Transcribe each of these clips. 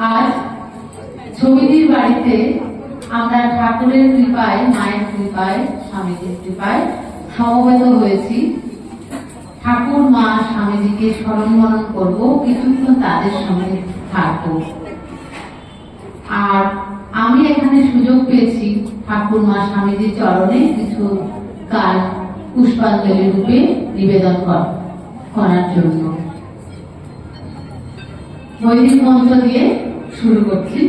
আজ ছবিটির বাড়িতে আমরা ঠাকুরের কৃপায়, মায়ের কৃপায়, স্বামীজির কৃপায় সমবেত হয়েছি। ঠাকুর মা স্বামীজিকে স্মরণ মনন করবো, কিছুক্ষণ তাদের সঙ্গে থাকবো। আর আমি এখানে সুযোগ পেয়েছি ঠাকুর মা স্বামীজির চরণে কিছু গান পুষ্পাঞ্জলি রূপে নিবেদন করার জন্য। বৈদিক মন্ত্র দিয়ে শুরু করছি।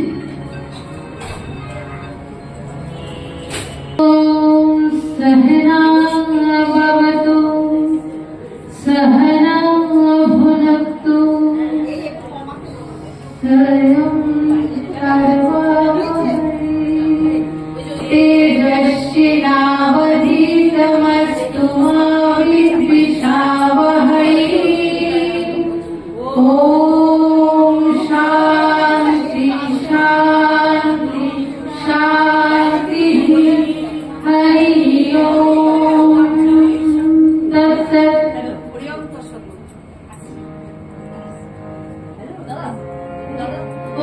सहना भवतु सहना भुनक्तु स्वयं सर्वभूतै तेजस्विनावधीतमस्तु मा विद्विषावहै। ॐ शान्ति शान्ति शान्तिः। हरि ओम तत्सत्।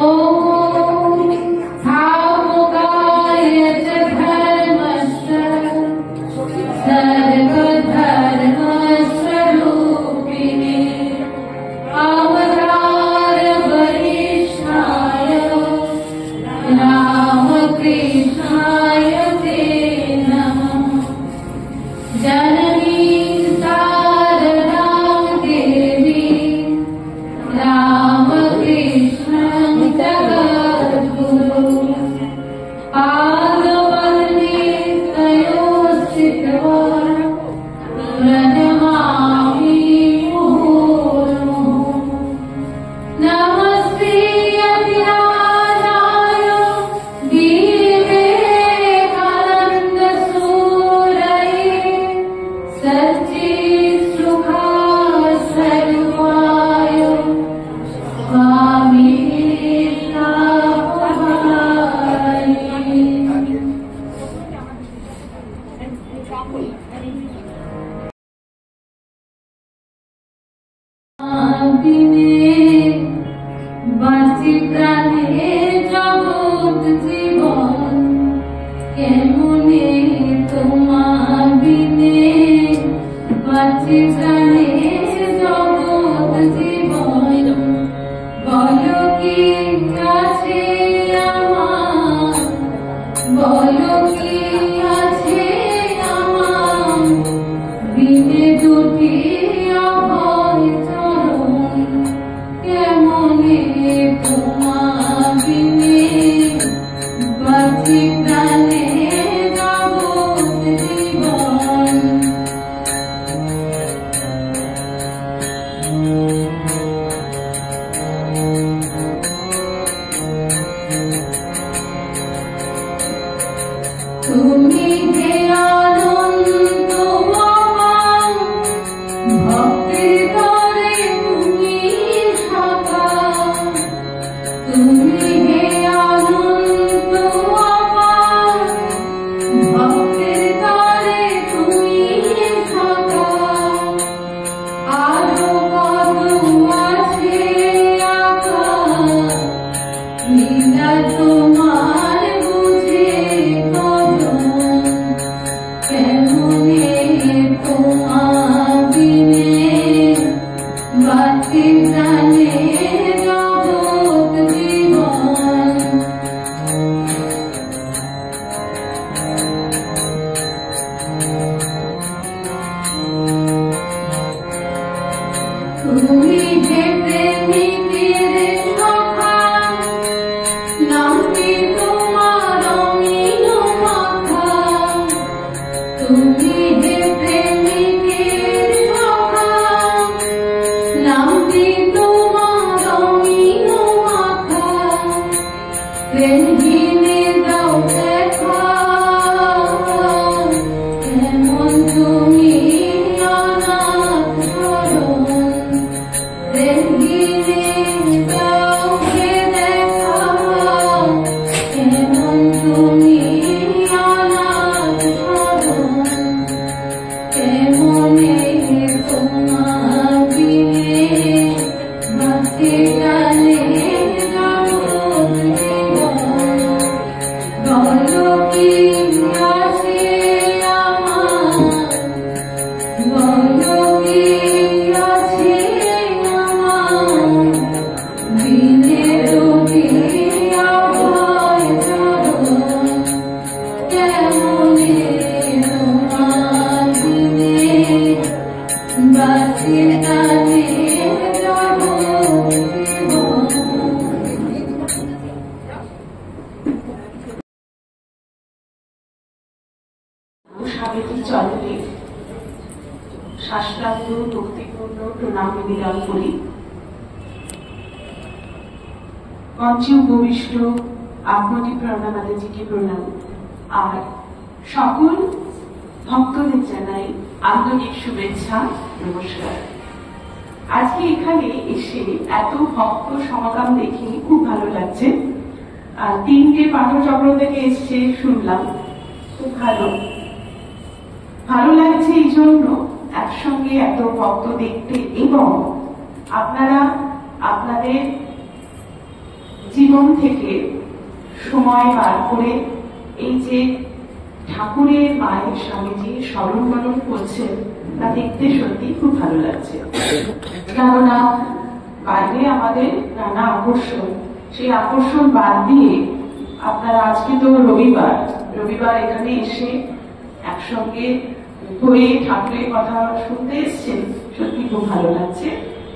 ओम भावुकाय च धर्मस्य सर्वधर्मस्वरूपिणे अवतार वरिष्ठाय रामकृष्णाय ते नमः। जननी शारदां देवी रामकृष्णं जगद्गुरु पादपद्मे तयोस्थित्वा प्रणमामि मुहुर्मुहुः। नमस्ते अज्ञानाय विवेकानन्दसूरये सच्चित्सुखास्वरूपाय स्वामिने नमः। বাঁচি প্রাণে জগৎ জীবন কেমনে তোমার বিনে। বাঁচি প্রাণে জগৎ জীবন বলো কি আছে আমার, বলো কি আছে আমার বিনে দুটি অভয় চরণ কেমনে তোমার বিনে। বাঁচি প্রাণে জগৎ জীবন। তুমি হে অনন্ত আমার ভক্তির তরে তুমি সদা। তুমি হে অনন্ত আমার ভক্তির তরে তুমি সদা। আরো কত আছে আকাশ লীলা তোমার বুঝে কজন। কেমনে তোমার বিনে বাঁচি প্রাণে জগৎ জীবন। তুমি যে প্রেমিকের সখা নামটি তোমার অমিন মাথা। তুমি যে প্রেমিকের সখা নামটি তোমার অমিন মাথা। প্রেমহীনে দাও দেখা কেমন তুমি অনাথ শরণ। প্রেমহীনে দাও দেখা কেমন তুমি অনাথ শরণ। কেমনে তোমার বিনে প্রণাম করি। মঞ্চে উপবিষ্ট আপনাকে প্রণাম, মাতাজিকে প্রণাম, আর সকল ভক্তদের জানাই আন্তরিক শুভেচ্ছা, নমস্কার। আজকে এখানে এসে এত ভক্ত সমাগম দেখে খুব ভালো লাগছে। আর 3টে পাঠচক্র থেকে এসছে শুনলাম, খুব ভালো লাগছে এই জন্য একসঙ্গে এত ভক্ত দেখতে, এবং আপনারা আপনাদের জীবন থেকে সময় বার করে এই যে ঠাকুরের মায়ের স্বামীজি স্মরণ করণ করছেন তা দেখতে সত্যি খুব ভালো লাগছে। কেননা বাইরে আমাদের নানা আকর্ষণ, সেই আকর্ষণ বাদ দিয়ে আপনারা আজকে তো রবিবার এখানে এসে একসঙ্গে হয়ে ঠাকুরের কথা শুনতে এসছেন, সত্যি খুব ভালো লাগছে।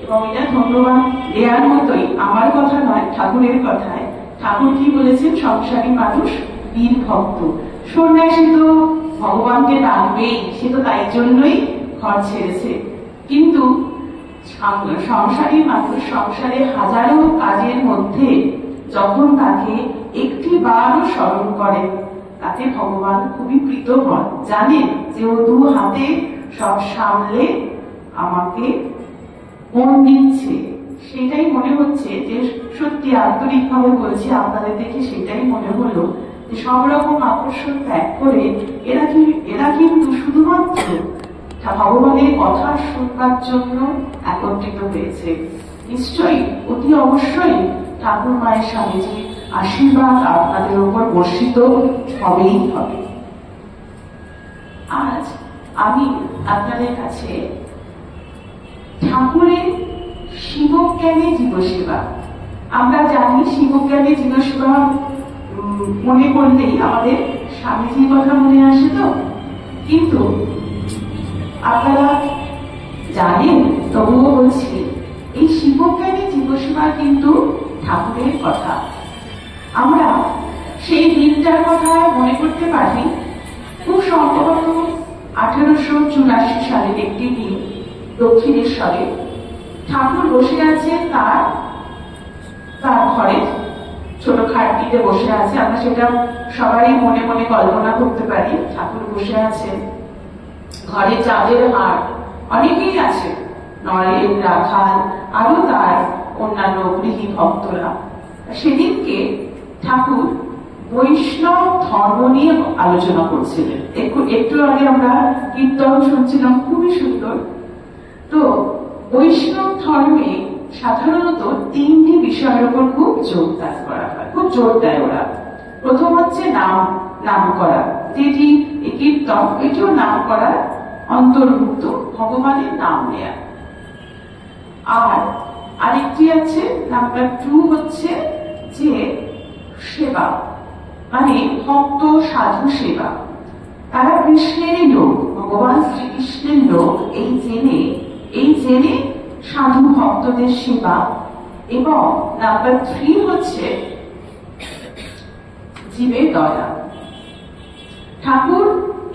এবং এটা ধন্যবাদ দেওয়ার মতোই, আমার কথা নয়, ঠাকুরের কথায়। ঠাকুর কি বলেছেন? সংসারী মানুষ বীর ভক্ত। সন্ন্যাসী তো ভগবানকে ডাকবেই, সে তো তাই জন্যই ঘর ছেড়েছে। কিন্তু সংসারী মানুষ সংসারে হাজারো কাজের মধ্যে যখন তাকে একটি বারও স্মরণ করেন, তাতে ভগবান খুবই প্রীত হন, জানেন যে ও 2 হাতে সব সামলে আমাকে মন দিচ্ছে। সেটাই মনে হচ্ছে যে সত্যি আন্তরিকভাবে বলছি, আপনাদের দেখে সেটাই মনে হলো যে সব রকম আকর্ষণ ত্যাগ করে এরা কিন্তু শুধুমাত্র ভগবানের কথা শুনবার জন্য একত্রিত হয়েছে। নিশ্চয়ই অতি অবশ্যই ঠাকুর মায়ের স্বামীজি আশীর্বাদ আপনাদের উপর বর্ষিত হবেই হবে। আজ আমি আপনাদের কাছে ঠাকুরের শিবজ্ঞানে জীবসেবা, আমরা জানি শিবজ্ঞানে জীবসেবা মনে করলেই আমাদের স্বামীজির কথা মনে আসে, তো কিন্তু আপনারা জানেন, তবুও বলছি, এই শিবজ্ঞানী জীবসেবা কিন্তু ঠাকুরের কথা। আমরা সেই দিনটার কথা মনে করতে পারি, খুব সম্ভবত 1884 সালের একটি দিন দক্ষিণেশ্বরে ঠাকুর বসে আছে তার ঘরে, ছোট খাটটিতে বসে আছে। আমরা সেটা সবাই মনে মনে কল্পনা করতে পারি। ঠাকুর বসে আছেন, ঘরে চাঁদের হাট, অনেকেই আছে, নরেন, রাখাল, আরো তার অন্যান্য গৃহী ভক্তরা। সেদিনকে ঠাকুর বৈষ্ণব ধর্ম নিয়ে আলোচনা করছিলেন। একটু আগে আমরা কীর্তন শুনছিলাম, খুবই সুন্দর। তো বৈষ্ণব ধর্মে সাধারণত 3টি বিষয়ের উপর খুব জোরদার করা হয়, খুব জোর দেয় ওরা। প্রথম হচ্ছে নাম করা, যেটি কীর্তন, এটিও নাম করার অন্তর্ভুক্ত, ভগবানের নাম নেয়া। আর আরেকটি আছে, নাম্বার 2 হচ্ছে যে সেবা, মানে ভক্ত সাধু সেবা। তারা কৃষ্ণেরই লোক, ভগবান শ্রীকৃষ্ণের লোক, এই জেনে সাধু ভক্তদের সেবা। এবং নাম্বার 3 হচ্ছে জীবের দয়া। ঠাকুর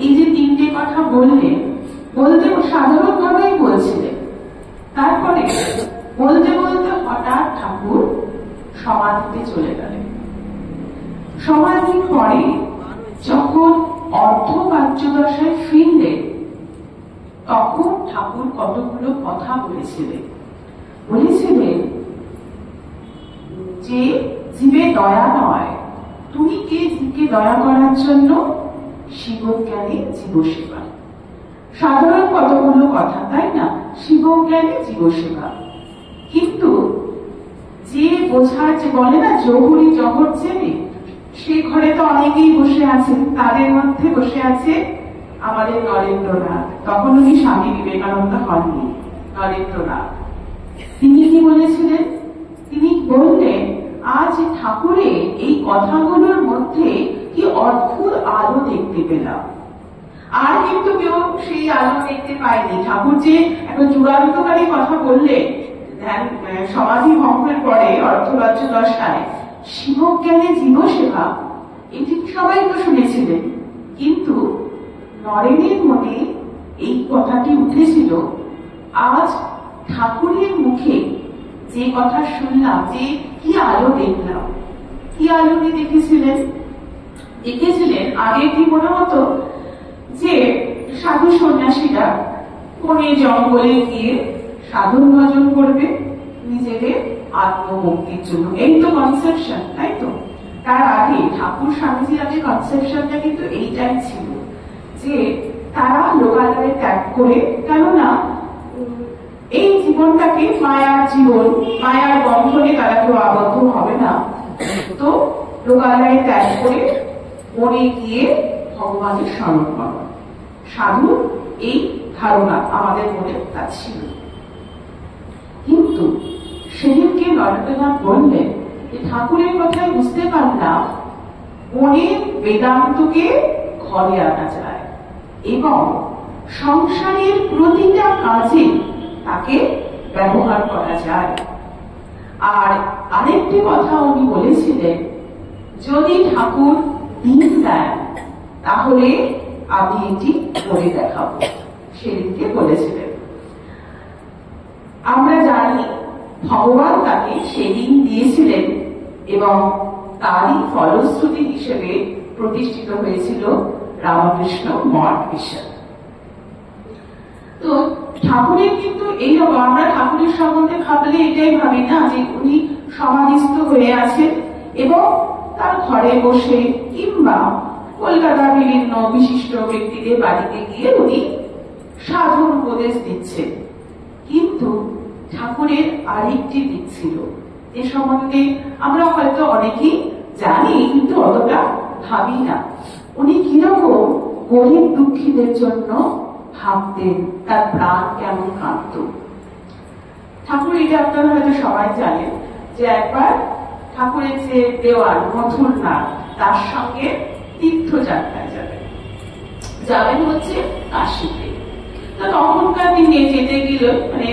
এই যে 3টে কথা বলতে সাধারণ ভাবেই বলছিলেন, তারপরে বলতে বলতে হঠাৎ ঠাকুর সমাধিতে চলে গেলেন। সমাধির পরে যখন অর্ধবাচ্যদশায় ফিরলেন, তখন ঠাকুর কতগুলো কথা বলেছিলেন যে জীবে দয়া নয়, তুমি কে জীবকে দয়া করার জন্য? শিবজ্ঞানে জীবসেবা। সাধারণ কতগুলো কথা, তাই না? শিবজ্ঞানে জীবসেবা। কিন্তু যে বোঝার, যে বলে না জহুরি জগৎ চেনে, সে ঘরে তো অনেকেই বসে আছেন। তাদের মধ্যে বসে আছে আমাদের নরেন্দ্রনাথ। তখন উনি স্বামী বিবেকানন্দ হননি, নরেন্দ্রনাথ। তিনি কি বলেছিলেন? তিনি বললেন, আজ ঠাকুরের এই কথাগুলোর মধ্যে কি অদ্ভুত আলো দেখতে পেলাম। আর কিন্তু কেউ সেই আলো দেখতে পায়নি। ঠাকুর যে একটা যুগান্তকারী কথা বললেন সমাধি ভঙ্গের পরে অর্ধবাচ্যদশায়, শিবজ্ঞানে জীবসেবা, এটি সবাই তো শুনেছিলেন। কিন্তু নরেনের মনে এই কথাটি উঠেছিল, আজ ঠাকুরের মুখে যে কথা শুনলাম, যে কি আলো দেখলাম, কি আলো উনি দেখেছিলেন আগে কি মনে হতো যে সাধু সন্ন্যাসীরা কোনে জঙ্গলে গিয়ে সাধন ভজন করবে নিজেদের আত্মমুক্তির জন্য, এই তো কনসেপশন, তাই তো? তার আগে ঠাকুর স্বামীজির আগে কনসেপশনটা কিন্তু এইটাই ছিল যে তারা লোকালয়ে ত্যাগ করে, কেননা এই জীবনটাকে মায়ার জীবন, মায়ার বন্ধনে তারা কেউ আবদ্ধ হবে না, তো লোকালয়ে ত্যাগ করে বনে গিয়ে ভগবানের স্মরণ করা। সাধু এই ধারণা আমাদের মনে তা ছিল। কিন্তু সেদিনকে নরেন্দ্রনাথ বললেন যে ঠাকুরের কথায় বুঝতে পারলাম বনের বেদান্তকে ঘরে আনা যায় এবং সংসারের প্রতিটা কাজে তাকে ব্যবহার করা যায়। আর আরেকটি কথা উনি বলেছিলেন, যদি ঠাকুর দিন দেন তাহলে আমি এটি করে দেখাবো, সেদিনকে বলেছিলেন। আমরা জানি ভগবান তাকে সেদিন দিয়েছিলেন এবং তারই ফলশ্রুতি হিসেবে প্রতিষ্ঠিত হয়েছিল রামকৃষ্ণ মঠ মিশন। তো ঠাকুরের কিন্তু এইরকম, আমরা ঠাকুরের সম্বন্ধে ভাবলে এটাই ভাবি না যে উনি সমাধিস্থ হয়ে আছেন এবং তার ঘরে বসে কিংবা কলকাতার বিভিন্ন বিশিষ্ট ব্যক্তিদের বাড়িতে গিয়ে উনি সাধন উপদেশ দিচ্ছেন। কিন্তু ঠাকুরের আরেকটি দিক ছিল, যে সম্বন্ধে আমরা হয়তো অনেকেই জানি কিন্তু অতটা ভাবি না। উনি কিরকম গরিব দুঃখীদের জন্য ভাবতেন, তার প্রাণ কেমন কাঁদত। ঠাকুর, এটা আপনারা হয়তো সবাই জানেন যে একবার ঠাকুরের যে দেওয়াল মথুরনাথ, তার সঙ্গে তীর্থযাত্রায় যাবেন হচ্ছে কাশীতে। তো তখনকার দিনে যেতে গেল, মানে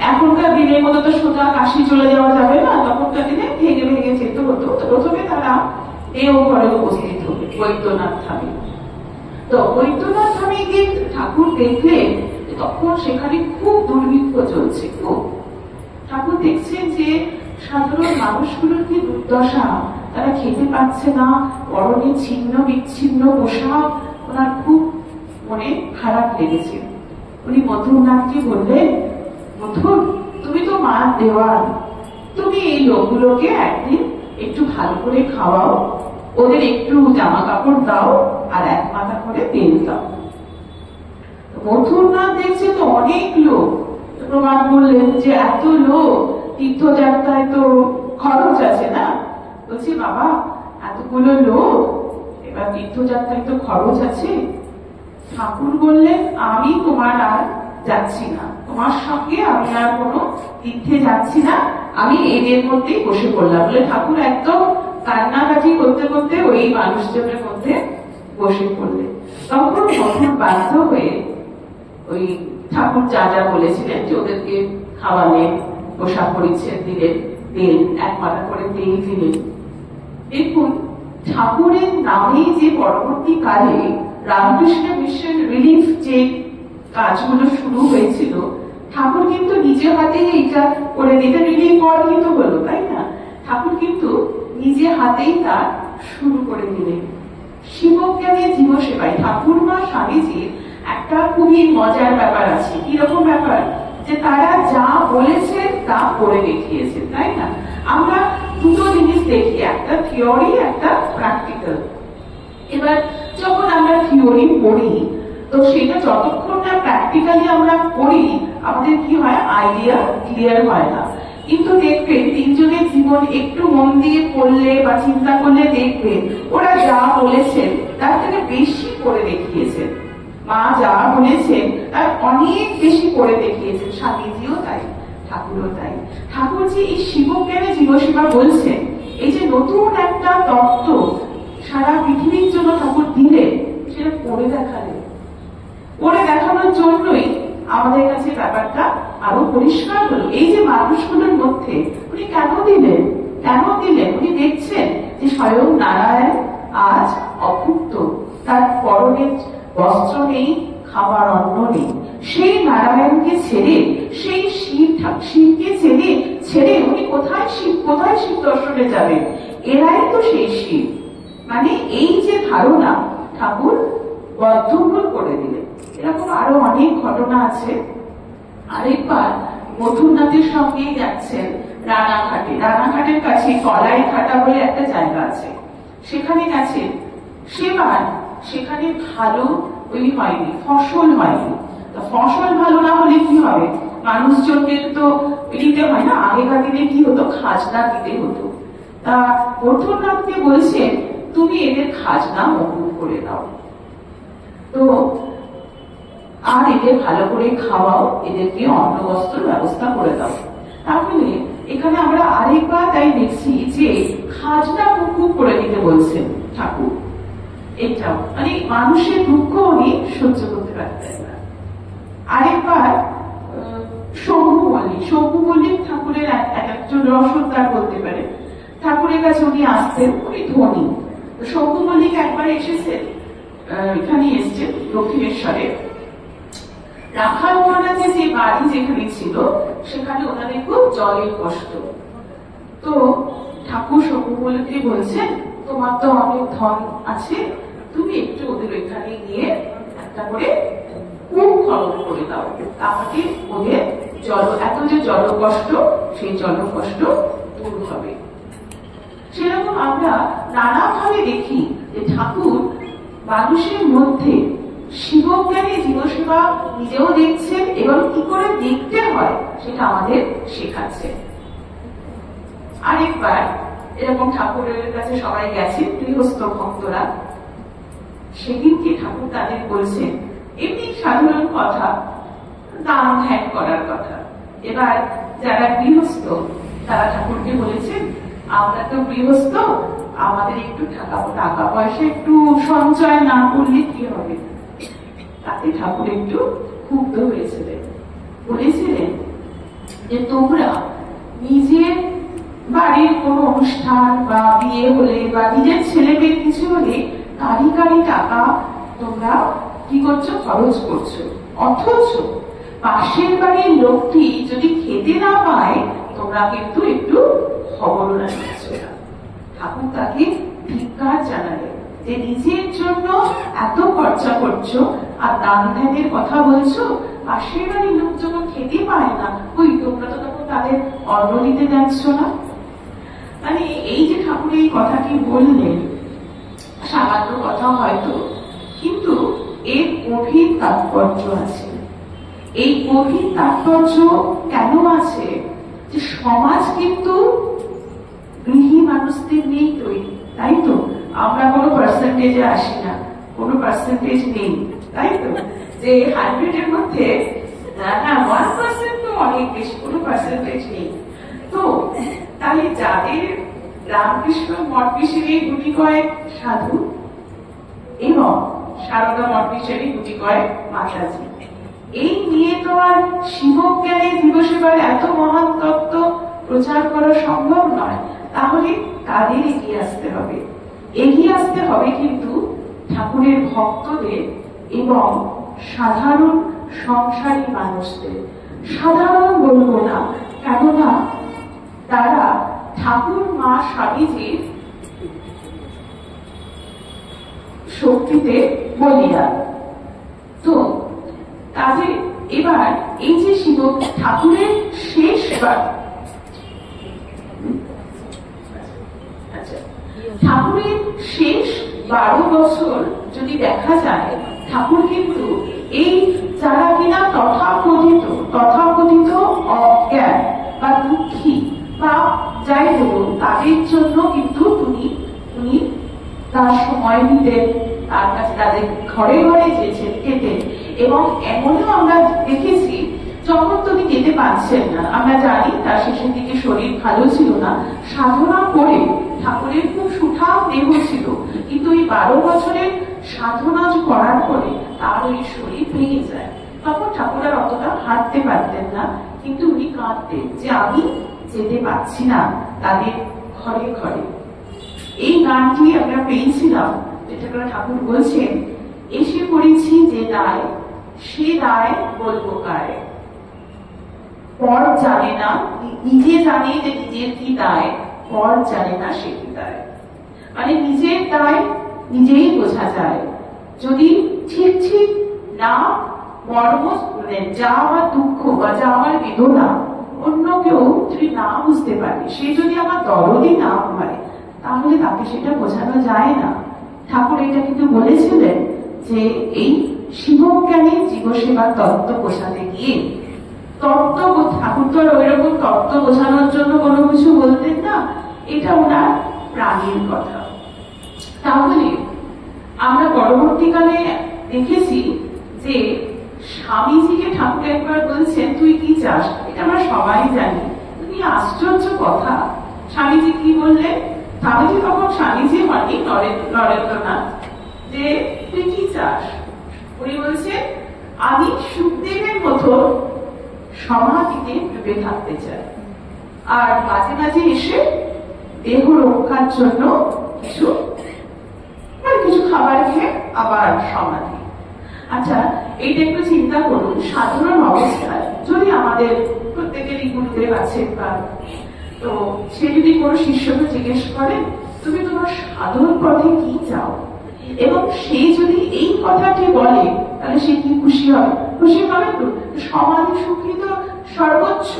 এখনকার দিনের মতো তো সোজা কাশী চলে যাওয়া যাবে না, তখনকার দিনে ভেঙে ভেঙে যেতে হতো। তো প্রথমে তারা দেওঘরে উপস্থিত হবে, বৈদ্যনাথ ধামে। তো বৈদ্যনাথ ধামে গিয়ে ঠাকুর দেখলেন তখন সেখানে খুব দুর্ভিক্ষ চলছে। খুব ঠাকুর দেখছেন যে সাধারণ মানুষগুলোর কি দুর্দশা, তারা খেতে পাচ্ছে না, পরনে ছিন্ন বিচ্ছিন্ন পোশাক, ওনার খুব মনে খারাপ লেগেছে। উনি মথুরনাথকে বললেন, মথুর, তুমি তো মা দেওয়াল, তুমি এই লোকগুলোকে একদিন একটু ভালো করে খাওয়াও, ওদের একটু জামা কাপড় দাও আর এক মাথা করে তেল দাও। মথুরনাথ দেখছে তো অনেক লোক, প্রমাণ বললেন যে এত লোক, তীর্থযাত্রায় তো খরচ আছে না। বলছে, বাবা এতগুলো লোক, এবার তীর্থযাত্রায় তো খরচ আছে। ঠাকুর বললেন, আমি তোমার আর যাচ্ছি না, তোমার সঙ্গে আমি আর কোনো তীর্থে যাচ্ছি না, আমি এদের মধ্যেই বসে পড়লাম। বলে ঠাকুর একদম কান্নাকাটি করতে করতে ওই মানুষজনের মধ্যে বসে পড়লেন। তখন মথুর বাধ্য হয়ে ওই ঠাকুর যা যা বলেছিলেন যে ওদেরকে খাওয়ালেন, পোশাক পরিচ্ছেদ দিলেন, তেল এক মাথা করে তেল দিলেন। দেখুন, ঠাকুরের নামে যে পরবর্তীকালে রামকৃষ্ণ মিশন রিলিফ যে কাজগুলো শুরু হয়েছিল, ঠাকুর কিন্তু নিজে হাতে এইটা করে দিতে, রিলিফ হওয়ার কিন্তু হলো, তাই না? ঠাকুর কিন্তু নিজে হাতেই তা শুরু করে দিলেন। শিবজ্ঞানের জীব সেবায় ঠাকুরমা স্বামীজির একটা খুবই মজার ব্যাপার আছে। কিরকম ব্যাপার? যে তারা যা বলেছেন তা করে দেখিয়েছেন, তাই না? আমরা দুটো জিনিস দেখি, একটা থিওরি, একটা প্র্যাকটিক্যাল। এবার যখন আমরা থিওরি পড়ি, তো সেটা যতক্ষণ না প্র্যাকটিক্যালি আমরা পড়ি, আমাদের কি হয়, আইডিয়া ক্লিয়ার হয় না। কিন্তু দেখবেন তিনজনের জীবন একটু মন দিয়ে পড়লে বা চিন্তা করলে দেখবেন ওরা যা বলেছেন তার থেকে বেশি করে দেখিয়েছেন। মা যা বলেছেন তার অনেক বেশি করে দেখিয়েছেন, স্বামীজিও তাই, ঠাকুরও তাই। ঠাকুর যে এই শিবজ্ঞানে জীবসেবা বলছেন, এই যে নতুন একটা তত্ত্ব সারা পৃথিবীর জন্য ঠাকুর দিলেন, সেটা পড়ে দেখালেন। পড়ে দেখানোর জন্যই আমাদের কাছে ব্যাপারটা আরো পরিষ্কার হলো। এই যে মানুষগুলোর মধ্যে উনি কেন দিলেন, উনি দেখছেন যে স্বয়ং নারায়ণ আজ অভুক্ত, তার পরনে বস্ত্র নেই, খাবার অন্ন নেই। সেই নারায়ণকে ছেড়ে, সেই শিবকে ছেড়ে উনি কোথায় শিব দর্শনে যাবেন? এরাই তো সেই শিব। মানে এই যে ধারণা ঠাকুর বদ্ধমূল করে দিলেন। এরকম আরো অনেক ঘটনা আছে। আরেকবার মথুরনাথের সঙ্গে যাচ্ছেন রানাঘাটে। রানাঘাটের কাছে কলাই ঘাটা বলে একটা জায়গা আছে, সেখানে গেছেন। সেখানে ভালো হয়নি, ফসল হয়নি। ফসল ভালো না হলে কি হবে? মানুষজনকে তো দিতে হয় না। আগেকার দিনে কি হতো? খাজনা দিতে হতো। তা মথুরনাথকে বলছেন, তুমি এদের খাজনা মকুব করে দাও, তো আর এদের ভালো করে খাওয়াও, এদেরকে অন্ন বস্ত্র ব্যবস্থা করে দাও। তাহলে এখানে আমরা আরেকবার তাই দেখছি যে খাজনা মকুব করে দিতে বলছেন ঠাকুর। এটাও মানে মানুষের দুঃখ উনি সহ্য করতে পারতেন না। আরেকবার শম্ভু মল্লিক ঠাকুরের একজন রসদার বলতে পারে। ঠাকুরের কাছে উনি আসতেন, উনি ধনী। শম্ভু মল্লিক একবার এসেছেন, এখানে এসছেন দক্ষিণেশ্বরে। রাখাল মহারাজের যে বাড়ি যেখানে ছিল সেখানে ওনাদের খুব জলের কষ্ট। তো ঠাকুর শম্ভু মল্লিককে বলছেন, তোমার তো অনেক ধন আছে, তুমি একটু ওদের ওইখানে গিয়ে একটা করে কূপ খনন করে দাও, তাহলে ওদের এত যে জল কষ্ট, সেই জল কষ্ট দূর হবে। সেরকম আমরা নানাভাবে দেখি যে ঠাকুর মানুষের মধ্যে শিবজ্ঞানী জীবসেবা নিজেও দেখছেন এবং কি করে দেখতে হয় সেটা আমাদের শেখাচ্ছেন। আরেকবার এরকম ঠাকুরের কাছে সবাই গেছে, গৃহস্থ ভক্তরা। সেদিনকে ঠাকুর তাদের বলছেন এমনি সাধারণ কথা, দান ধ্যান করার কথা। এবার যারা গৃহস্থ তারা ঠাকুরকে বলেছেন, আমরা তো গৃহস্থ, আমাদের একটু টাকা পয়সা একটু সঞ্চয় না করলে কি হবে? তাতে ঠাকুর একটু ক্ষুব্ধ হয়েছিলেন, বলেছিলেন যে তোমরা নিজের বাড়ির কোন অনুষ্ঠান বা বিয়ে হলে বা নিজের ছেলে মেয়ের কিছু হলে কারি টাকা তোমরা কি করছো? খরচ করছো। অথচ পাশের বাড়ির লোকটি যদি খেতে না পায় তোমরা কিন্তু একটু খবর রাখছ না। ঠাকুর তাকে ধিক্কার জানালেন যে নিজের জন্য এত খরচা করছো আর দান ধ্যানের কথা বলছো, পাশের বাড়ির লোক যখন খেতে পায় না, ওই তোমরা তো তখন তাদের অন্ন দিতে যাচ্ছ না। মানে এই যে ঠাকুর এই কথাটি বললেন, সামান্য কথা হয়তো, কিন্তু এর গভীর তাৎপর্য আছে। এই গভীর তাৎপর্য কেন আছে? যে সমাজ কিন্তু গৃহী মানুষদের নিয়ে তৈরি, তাই তো? আমরা কোনো পার্সেন্টেজে আসি না, কোনো পার্সেন্টেজ নেই, তাই তো? যে 100 এর মধ্যে 1% তো অনেক বেশি, কোনো পার্সেন্টেজ নেই। তো তাহলে যাদের রামকৃষ্ণ মঠ মিশনের গুটি কয়েক সাধু এবং সারদা মঠ মিশনের গুটি কয়েক মাতাজি, এই নিয়ে তো আর শিবজ্ঞানী জীবসেবার এত মহান তত্ত্ব প্রচার করা সম্ভব নয়। তাহলে তাদের এগিয়ে আসতে হবে কিন্তু ঠাকুরের ভক্তদের এবং সাধারণ সংসারী মানুষদের। সাধারণ বলবো না, কেননা তারা ঠাকুর মা স্বামীজির শক্তিতে বলিয়া। তো তাদের এবার এই যে শিব ঠাকুরের ঠাকুরের শেষ 12 বছর যদি দেখা যায়, ঠাকুর কিন্তু এই যারা কিনা তথাকথিত অজ্ঞান বা দুঃখী বা যাই বলুন, তাদের জন্য কিন্তু উনি তার সময় দিতেন, তার কাছে তাদের ঘরে ঘরে যেতেন। এবং এমনও আমরা দেখেছি যখন তিনি যেতে পারছেন না, আমরা জানি তার শেষের দিকে শরীর ভালো ছিল না, সাধনা করে ঠাকুরের খুব সুঠাম দেহ ছিল, কিন্তু এই 12 বছরের সাধনা করার পরে তার ওই শরীর ভেঙে যায়। তখন ঠাকুর আর অতটা হাঁটতে পারতেন না, কিন্তু উনি কাঁদতেন যে আমি যেতে পারছি না তাদের ঘরে ঘরে। এই গানটি আমরা পেয়েছিলাম, যেটা ঠাকুর বলছেন, এসে পড়েছি যে দায় সে দায় বলবো কারে। পর জানে না, নিজে জানে যে নিজের কি দায়, পর জানে না সে কি দায়। মানে নিজের দায় নিজেই বোঝা যায়। যদি ঠিক ঠিক না মর্ম, যা আমার দুঃখ বা যা আমার বেদনা অন্য কেউ যদি না বুঝতে পারে, সে যদি আমার দরদই না হয়, তাহলে তাকে সেটা বোঝানো যায় না। ঠাকুর এটা কিন্তু বলেছিলেন যে এই শিবজ্ঞানী জীবসেবা তত্ত্ব বোঝাতে গিয়ে, তত্ত্ব ঠাকুর তো ওই রকম তত্ত্ব বোঝানোর জন্য কোনো কিছু বলতেন না, এটা ওনার প্রাণীর কথা। তাহলে আমরা পরবর্তীকালে দেখেছি যে স্বামীজিকে ঠাকুর একবার বলছেন তুই কি চাস, এটা আমরা সবাই জানি। তুমি আশ্চর্য কথা, স্বামীজি কি বললেন? স্বামীজি তখন স্বামীজি হয়নি, নরেন্দ্রনাথ, যে তুই কি চাস? উনি বলছেন আমি সুখদেবের মতো সমাধিতে ডুবে থাকতে চাই, আর মাঝে মাঝে এসে দেহ রক্ষার জন্য কিছু খাবার খেয়ে আবার সমাধি। আচ্ছা, এইটা একটু চিন্তা করুন, সাধারণ অবস্থায় যদি আমাদের প্রত্যেকেরই গুরুদেব আছেন, বা তো সে যদি কোনো শিষ্যকে জিজ্ঞেস করে তুমি তোমার সাধন পথে কি চাও, এবং সে যদি এই কথাটি বলে, তাহলে সে কি খুশি হবে? খুশি হবে তো। সমাধি সুখী তো সর্বোচ্চ।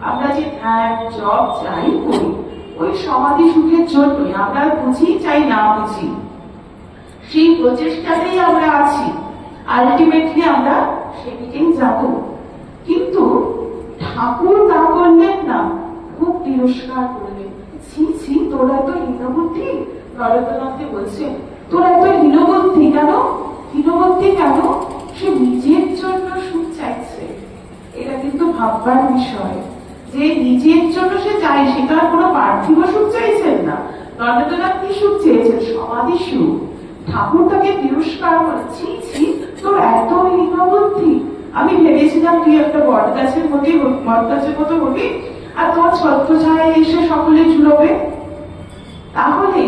আমরা যে ধ্যান জপ যাই করি, ওই সমাধি সুখের জন্যই, আমরা বুঝি চাই না বুঝি, সেই প্রচেষ্টাতেই আমরা আছি। আলটিমেটলি আমরা সেদিকেই যাব। কিন্তু ঠাকুর তা করলেন না, খুব তিরস্কার করলেন। ছি ছি, তোরা তো হীনবুদ্ধি। নরেন্দ্রনাথকে বলছেন তোরা এত হীনবুদ্ধি কেন? হীনবুদ্ধি কেন? সে নিজের জন্য সুখ চাইছে। এটা কিন্তু ভাববার বিষয় যে নিজের জন্য সে চাই, সেটা কোনো পার্থিব সুখ চাইছেন না। নরেন্দ্রনাথ কি সুখ চেয়েছেন? সমাধি সুখ। ঠাকুর তাকে তিরস্কার করছি, ছি তোর এত হীনবুদ্ধি। আমি ভেবেছিলাম তুই একটা বট গাছের মতো হবি, আর তোমার ছত্র ছায় এসে সকলে ঝুলবে। তাহলে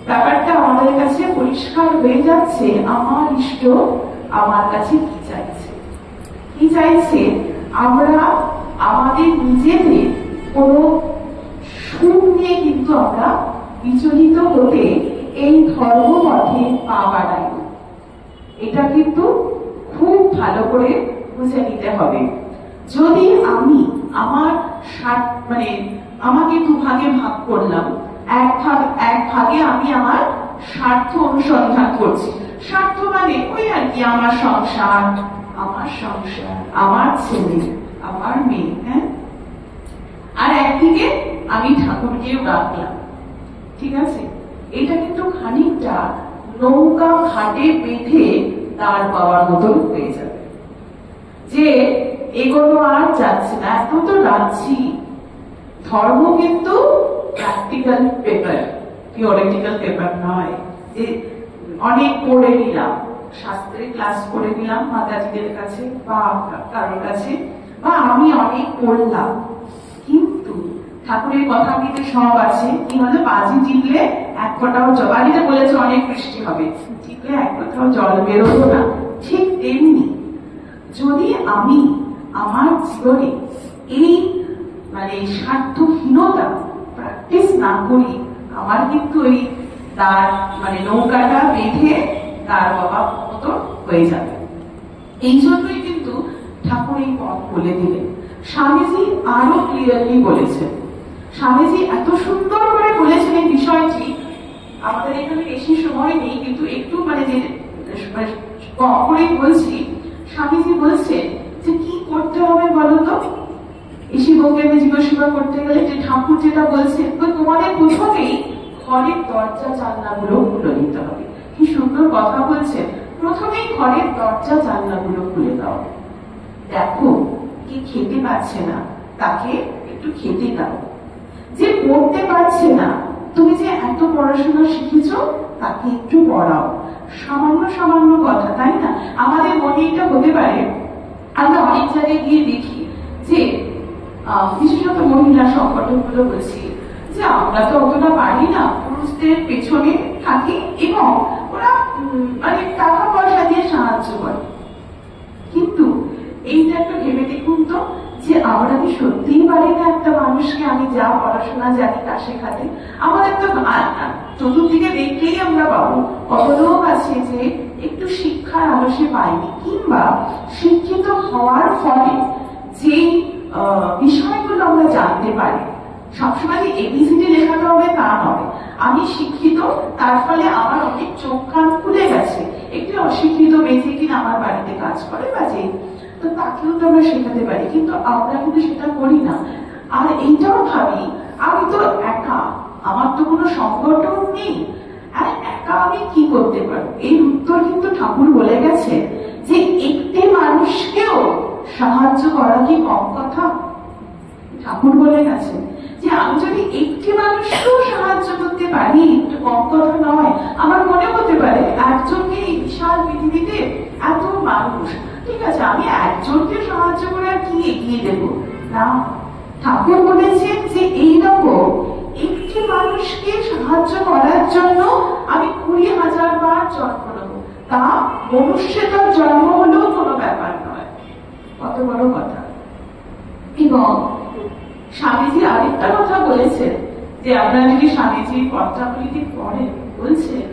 ব্যাপারটা আমাদের কাছে পরিষ্কার হয়ে যাচ্ছে, আমার ইষ্ট আমার কাছে কি চাইছে। কি চাইছে? আমরা আমাদের নিজেদের কোনো সুখ নিয়ে কিন্তু আমরা বিচলিত হতে এই ধর্মপথে পা বাড়াই। এটা কিন্তু খুব ভালো করে বুঝে নিতে হবে। যদি আমি আমার আমাকে দুভাগে ভাগ করলাম, এক ভাগে আমি আমার স্বার্থ অনুসন্ধান করছি। স্বার্থ মানে ওই আর কি, আমার সংসার, আমার ছেলে, আমার মেয়ে, হ্যাঁ। আর একদিকে আমি ঠাকুরকেও রাখলাম, ঠিক আছে। এটা কিন্তু খানিকটা নৌকা ঘাটে বেঁধে দাঁড় পাওয়ার মতন হয়ে যাবে, যে এগুলো আর যাচ্ছে না, এত তো রাখছি। ধর্ম কিন্তু প্র্যাকটিক্যাল পেপার, থিওরিটিক্যাল পেপার নয়। যে অনেক পড়ে নিলাম, শাস্ত্রের ক্লাস করে নিলাম মাতাজিদের কাছে বা কারোর কাছে, বা আমি অনেক পড়লাম, কিন্তু ঠাকুরের কথা কিন্তু সব আছে। কি বলে, বাজি টিপলে এক ফোঁটাও জল, বাড়িতে বলেছে অনেক বৃষ্টি হবে, টিপলে এক ফোঁটাও জল বেরোবো না। ঠিক তেমনি যদি আমি আমার জীবনে এই স্বার্থহীনতা প্র্যাকটিস না করি, আমার কিন্তু এই নৌকাটা বেঁধে তার বাবা মতো হয়ে যাবে। এই জন্যই কিন্তু ঠাকুর এই পথ বলে দিলেন। স্বামীজি আরো ক্লিয়ারলি বলেছেন, স্বামীজি এত সুন্দর করে বলেছেন এই বিষয়টি। আমাদের এখানে বেশি সময় নেই, কিন্তু একটু করেই বলছি। স্বামীজি বলছেন যে কি করতে হবে বলতো, এই শিবজ্ঞানী জীবসেবা করতে গেলে যে ঠাকুর যেটা বলছেন, তো তোমাদের প্রথমেই ঘরের দরজা জানলাগুলো খুলে নিতে হবে। কি সুন্দর কথা বলছেন, প্রথমেই ঘরের দরজা জানলাগুলো খুলে দাও। দেখো কি খেতে পাচ্ছে না, তাকে একটু খেতে দাও। যে পড়তে পারছে না, তুমি যে এত পড়াশোনা শিখেছ, তাকে একটু পড়াও। সামান্য সামান্য কথা, তাই না? আমাদের মনে এটা হতে পারে, আমরা অনেক জায়গায় গিয়ে দেখি যে বিশেষত মহিলা সংগঠন গুলো বলছি যে আমরা তো অতটা পারি না, পুরুষদের পেছনে থাকি এবং ওরা টাকা পয়সা দিয়ে সাহায্য করে। কিন্তু এইটা একটু ভেবে দেখুন তো, যে আমরা কি সত্যিই পারি না একটা মানুষকে আমি যা পড়াশোনা জানি তা শেখাতে? আমাদের তো চতুর্দিকে দেখলেই আমরা পাবো কত লোক আছে যে একটু শিক্ষার আলো সে পায়নি, কিংবা শিক্ষিত হওয়ার ফলে যে বিষয়গুলো আমরা জানতে পারি, সবসময় যে এবিসিডি লেখাতে হবে তা নয়। আমি শিক্ষিত, তার ফলে আমার অনেক চোখ কান খুলে গেছে। একটি অশিক্ষিত ব্যক্তি কিনা আমার বাড়িতে কাজ করে বা যে, তো তাকেও তো আমরা শেখাতে পারি, কিন্তু আমরা কিন্তু সেটা করি না। আর এইটাও ভাবি আমি তো একা, আমার তো কোনো সংগঠন নেই, আর একা আমি কি করতে পারবো? এই উত্তর কিন্তু ঠাকুর বলে গেছে যে একটি মানুষকেও সাহায্য করা কি কম কথা? ঠাকুর বলে গেছে যে আমি যদি একটি মানুষকেও সাহায্য করতে পারি, একটু কম কথা নয়। আমার মনে হতে পারে একজনকে এই বিশাল পৃথিবীতে এত মানুষ, ঠিক আছে আমি একজনকে সাহায্য করে আর কি এগিয়ে দেব না। ঠাকুর বলেছেন যে এইরকম একটি মানুষকে সাহায্য করার জন্য আমি 20,000 বার জন্ম নেব, তা মনুষ্যতার জন্ম হলেও কোনো ব্যাপার নয়। কত বড় কথা। এবং স্বামীজি আরেকটা কথা বলেছেন, যে আপনারা যদি স্বামীজির পত্রাবলীতে পড়েন, বলছেন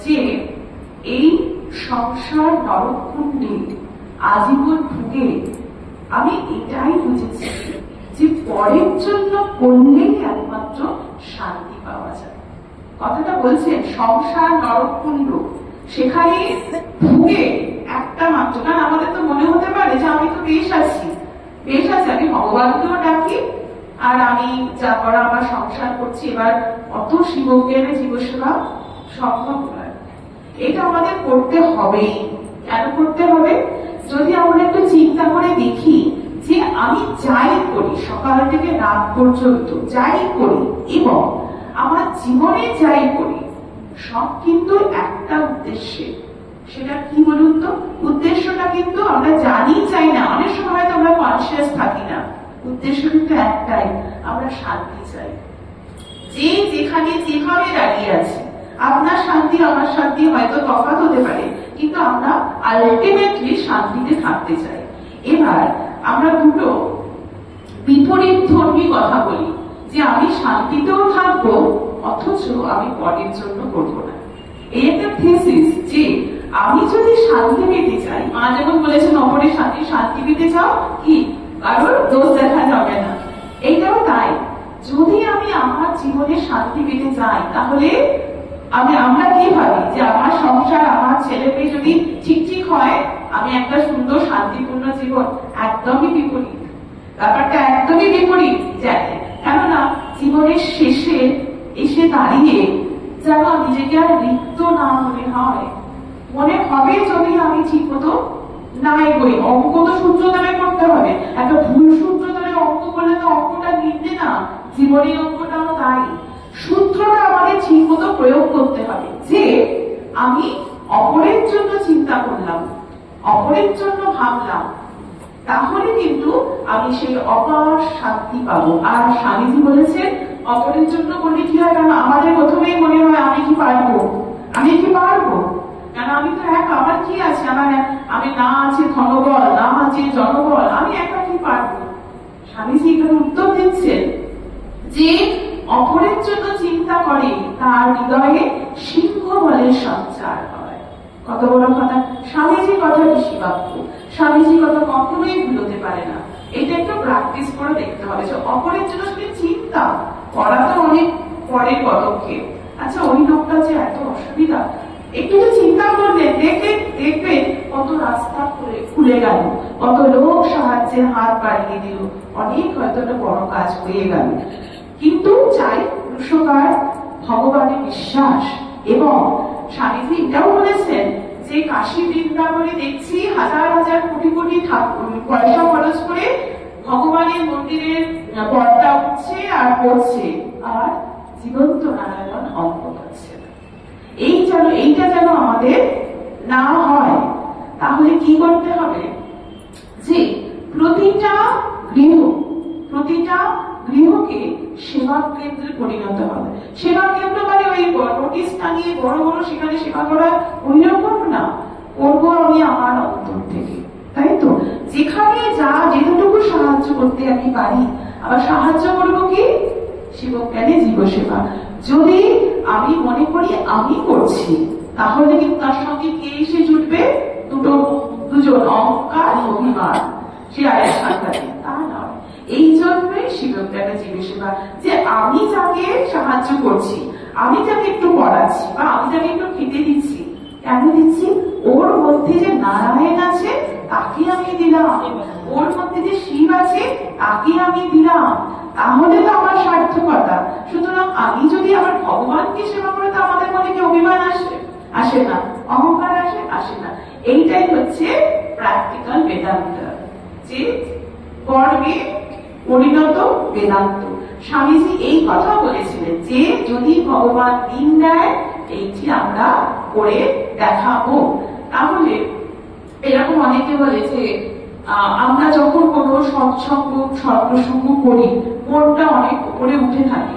যে এই সংসার নরককুণ্ডে আজীবন ভুগে আমি এটাই বুঝেছি যে পরের জন্য করলেই একমাত্র শান্তি পাওয়া যায়। কথাটা বলছেন সংসার নরককুণ্ড, সেখানে ভুগে একটা মাত্র। কারণ আমাদের তো মনে হতে পারে যে আমি তো বেশ আছি, আমি ভগবানকেও ডাকি, আর আমি যা করা আমার সংসার করছি, এবার অত শিবজ্ঞানে জীবসেবা সম্ভব নয়। এটা আমাদের করতে হবেই। কেন করতে হবে? যদি আমরা একটু চিন্তা করে দেখি যে আমি যাই করি, সকাল থেকে রাত পর্যন্ত যাই করি এবং আমার জীবনে যাই করি, সব কিন্তু একটা উদ্দেশ্যে। সেটা কি বলুন তো? উদ্দেশ্যটা কিন্তু আমরা জানি চাই না, অনেক সময় হয়তো আমরা কনসিয়াস থাকি না। উদ্দেশ্য কিন্তু একটাই, আমরা শান্তি চাই। যে যেখানে যেভাবে দাঁড়িয়ে আছে, আপনার শান্তি আমার শান্তি হয়তো তফাৎ হতে পারে, কিন্তু আমরা আলটিমেটলি শান্তিতে থাকতে চাই। এবার আমরা দুটো বিপরীত ধর্মী কথা বলি, যে আমি শান্তিতেও থাকবো অথচ আমি পরের জন্য করবো না। এই একটা থিসিস, যে আমি যদি শান্তি পেতে চাই, মা যেমন বলেছেন অপরের সাথে শান্তি পেতে চাও কি কারোর দোষ দেখা যাবে না, এইটাও তাই। যদি আমি আমার জীবনে শান্তি পেতে চাই, তাহলে আমরা কি ভাবি যে আমার সংসার, আমার ছেলে মেয়ে যদি ঠিক ঠিক হয়, আমি একটা সুন্দর শান্তিপূর্ণ জীবন। একদমই বিপরীত ব্যাপারটা, একদমই বিপরীত। কেননা জীবনের শেষে এসে দাঁড়িয়ে যেন নিজেকে আর রিক্ত না মনে হয়। মনে হবে যদি আমি ঠিক মতো না এগোই, অঙ্ক তো সূত্র ধরে করতে হবে, একটা ভুল সূত্র ধরে অঙ্ক করলে তো অঙ্কটা মিলবে না। জীবনের অঙ্কটাও তাই, সূত্রটা আমাদের ঠিক মতো প্রয়োগ করতে হবে, যে আমি অপরের জন্য চিন্তা করলাম, অপরের জন্য ভাবলাম, তাহলে কিন্তু আমি সেই অপার শান্তি পাবো। আর স্বামীজি বলেছেন অপরের জন্য করলে কি হয়, কারণ আমাদের প্রথমেই মনে হয় আমি কি পারবো, কারণ আমি তো একা, আমার কি আছে, আমি না আছে ধনবল, না আছে জনবল, আমি একা কি পারবো। স্বামীজি এখানে উত্তর দিচ্ছেন যে অপরের জন্য চিন্তা করে তার হৃদয়ে সিংহ বলের সঞ্চার হয়। কত বড় কথা। স্বামীজির কথা ঋষি বাক্য, স্বামীজির কথা কখনোই ভুলতে পারে না। এটা একটু প্র্যাকটিস করে দেখতে হবে, যে অপরের জন্য শুধু চিন্তা করা তো অনেক পরের পদক্ষেপ। আচ্ছা, ওই লোকটা যে এত অসুবিধা, একটু তো চিন্তা করলে দেখবেন কত রাস্তা খুলে গেল, কত লোক সাহায্যের হাত বাড়িয়ে দিল, অনেক হয়তো একটা বড় কাজ হয়ে গেল। কিন্তু চাই পুরুষকার, ভগবানের বিশ্বাস। এবং স্বামীজি এটাও বলেছেন যে কাশী বৃন্দাবনে দেখছি হাজার হাজার কোটি কোটি পয়সা খরচ করে ভগবানের মন্দিরের পর্দা উঠছে আর পড়ছে, আর জীবন্ত নারায়ণ অঙ্ক পাচ্ছে। এইটা যেন আমাদের না হয়, তাহলে কি করতে হবে, যে প্রতিটা গৃহকে সেবা কেন্দ্রে পরিণত হবে। সেবা কেন্দ্র মানে ওই নোটিশ টানিয়ে বড় বড় সেখানে সেবা করা ওই রকম না। করবো আমি আমার অন্তর থেকে, তাই তো? যেখানে যা যেটুকু সাহায্য করতে আমি পারি, আবার সাহায্য করবো কি শিবজ্ঞানে জীবসেবা। যদি আমি মনে করি আমি করছি, তাহলে কিন্তু তার সঙ্গে কে এসে জুটবে? দুজন, অহংকার অভিমান, সে আরেক সাংঘাতিক। তা নয়, এই জন্যই শিবজ্ঞানে জীবসেবা, যে আমি যাকে সাহায্য করছি, আমি যাকে একটু পড়াচ্ছি বা আমি যাকে একটু খেতে দিচ্ছি, কেন দিচ্ছি? ওর মধ্যে যে নারায়ণ আছে তাকে আমি দিলাম, ওর মধ্যে যে শিব আছে তাকে আমি দিলাম, তাহলে তো আমার সার্থকতা। সুতরাং আমি যদি আমার ভগবানকে সেবা করে, তো আমাদের মনে কি অভিমান আসে? আসে না। অহংকার আসে? আসে না। এইটাই হচ্ছে প্র্যাকটিক্যাল বেদান্ত, যে কর্মে পরিণত বেদান্ত। স্বামীজি এই কথা বলেছিলেন যে যদি ভগবান দিন দেয়, এইটি আমরা করে দেখাবো। তাহলে এরকম অনেকে বলে যে আমরা যখন কোনো সৎসঙ্গ সৎপ্রসঙ্গ করি, মনটা অনেক উপরে উঠে থাকে,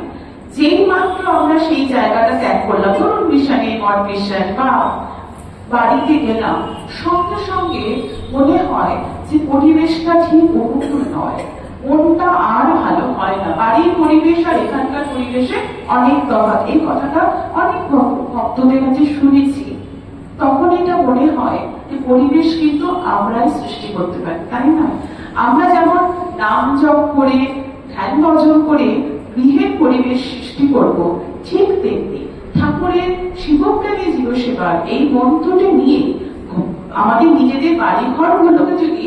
যেই মাত্র আমরা সেই জায়গাটা ত্যাগ করলাম, ধরুন মিশনে, মঠ মিশন বা বাড়িতে গেলাম, সঙ্গে সঙ্গে মনে হয় যে পরিবেশটা ঠিক অনুকূল নয়, মনটা আর ভালো হয় না। বাড়ির পরিবেশ আর এখানকার পরিবেশে অনেক তফাৎ। এই কথাটা অনেক ভক্তদের কাছে শুনেছি। তখন এটা মনে হয় যে পরিবেশ কিন্তু আমরাই সৃষ্টি করতে পারি, তাই না? আমরা যেমন নাম জপ করে, ধ্যান ভজন করে গৃহের পরিবেশ সৃষ্টি করব, ঠিক তেমনি ঠাকুরের শিবজ্ঞানী জীবসেবার এই মন্ত্রটি নিয়ে আমাদের নিজেদের বাড়িঘর গুলোকে যদি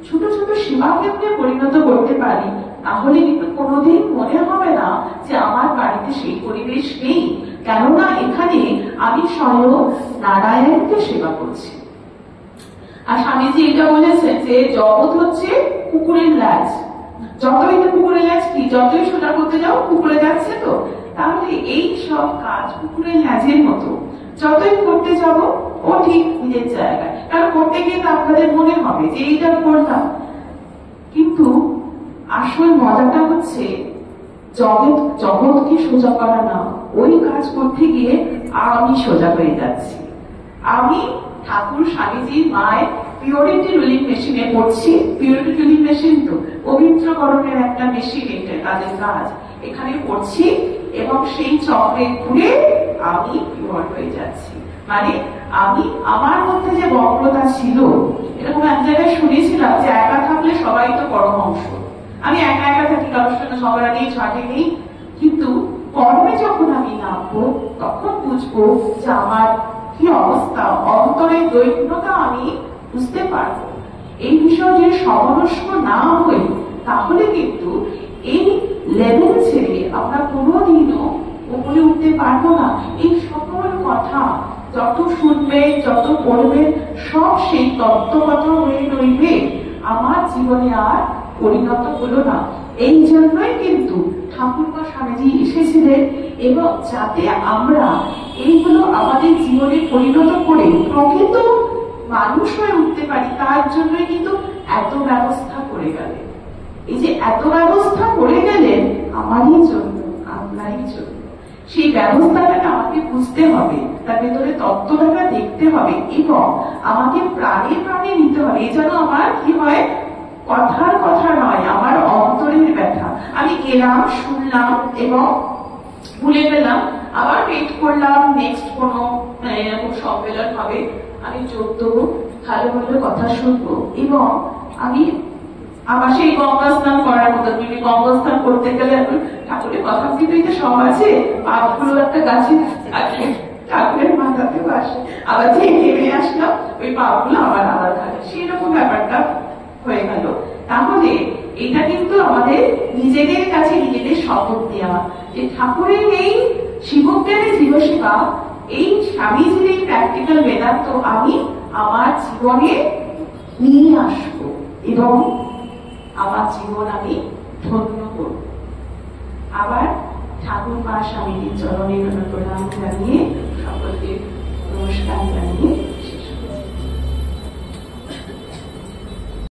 ছোট ছোট সেবা ক্ষেত্রে পরিণত করতে পারি, তাহলে কিন্তু কোনোদিন মনে হবে না যে আমার বাড়িতে সেই পরিবেশ নেই, কেননা এখানে আমি স্বয়ং নারায়ণকে সেবা করছি। আর স্বামীজি এটা বলেছেন যে জগৎ হচ্ছে কুকুরের ল্যাজ, যতই তো কুকুরের ল্যাজ কি, যতই সোজা করতে যাও কুকুরে যাচ্ছে। তো তাহলে এই সব কাজ কুকুরের ল্যাজের মতো, যতই করতে যাব ও ঠিক নিজের জায়গায়, কারণ করতে গিয়ে তো আপনাদের মনে হবে যে এইটা করলাম, কিন্তু আসল মজাটা হচ্ছে জগৎকে সোজা করা না, ওই কাজ করতে গিয়ে আমি সোজা হয়ে যাচ্ছি। আমি ঠাকুর স্বামীজির মায়ের পিওরিটি রুলিং মেশিনে পড়ছি। পিওরিটি রুলিং মেশিন তো পবিত্রকরণের একটা মেশিন, এটা তাদের কাজ। এখানে পড়ছি এবং সেই চক্রে ঘুরে আমি পিওর হয়ে যাচ্ছি। মানে আমি আমার মধ্যে যে বক্রতা ছিল, এরকম এক জায়গায় শুনেছিলাম যে একা থাকলে সবাই তো পরমহংস। আমি একা একা থাকি, কারোর সঙ্গে ঝগড়া নেই, ঝাঁটে নেই, কিন্তু কর্মে যখন আমি নামবো তখন বুঝবো যে আমার কি অবস্থা, অন্তরের দৈন্যতা আমি বুঝতে পারবো। এই বিষয়ে যদি সমনস্ক না হই, তাহলে কিন্তু এই লেভেল ছেড়ে আমরা কোনোদিনও উপরে উঠতে পারবো না। এই সকল কথা যত শুনবে, যত পড়বে, সব সেই তত্ত্ব কথা হয়ে রইবে, আমার জীবনে আর পরিণত হলো না। এই জন্যই কিন্তু ঠাকুরপা স্বামীজি এসেছিলেন, এবং যাতে আমরা এইগুলো আমাদের জীবনে পরিণত করে প্রকৃত মানুষ হয়ে উঠতে পারি, তার জন্যই কিন্তু এত ব্যবস্থা করে গেলেন। এই যে এত ব্যবস্থা করে গেলেন আমারই জন্য, আপনারই জন্য। সেই ব্যবস্থাটাকে আমাকে বুঝতে হবে, তার ভেতরে তত্ত্বটাকে দেখতে হবে, এবং আমাকে প্রাণে প্রাণে নিতে হবে। এই যেন আমার কি হয়, কথার কথা নয়, আমার অন্তরের ব্যথা। আমি গেলাম, শুনলাম এবং ভুলে গেলাম, আবার ওয়েট করলাম নেক্সট কোনো এরকম সম্মেলন হবে, আমি যোগ দেবো, ভালো ভালো কথা শুনবো, এবং আমি আমার সেই গঙ্গা স্নান করার মতো। তুমি গঙ্গা স্নান করতে গেলে ঠাকুরের কথা কিন্তু সব আছে, পাপগুলো একটা গাছে থাকে, ঠাকুরের মাথাতেও আসে, আবার যে নেমে আসলাম ওই পাপগুলো আবার আবার থাকে, সেরকম ব্যাপারটা হয়ে গেল। তাহলে এটা কিন্তু আমাদের নিজেদের কাছে নিজেদের শপথ দেওয়া, যে ঠাকুরের এই শিবজ্ঞানী জীবসেবা, এই স্বামীজির এই প্র্যাকটিক্যাল বেদান্ত আমি আমার জীবনে নিয়ে আসবো, এবং আমার জীবন আমি ধন্য করব। আবার ঠাকুর মা স্বামীজির চরণে প্রণাম জানিয়ে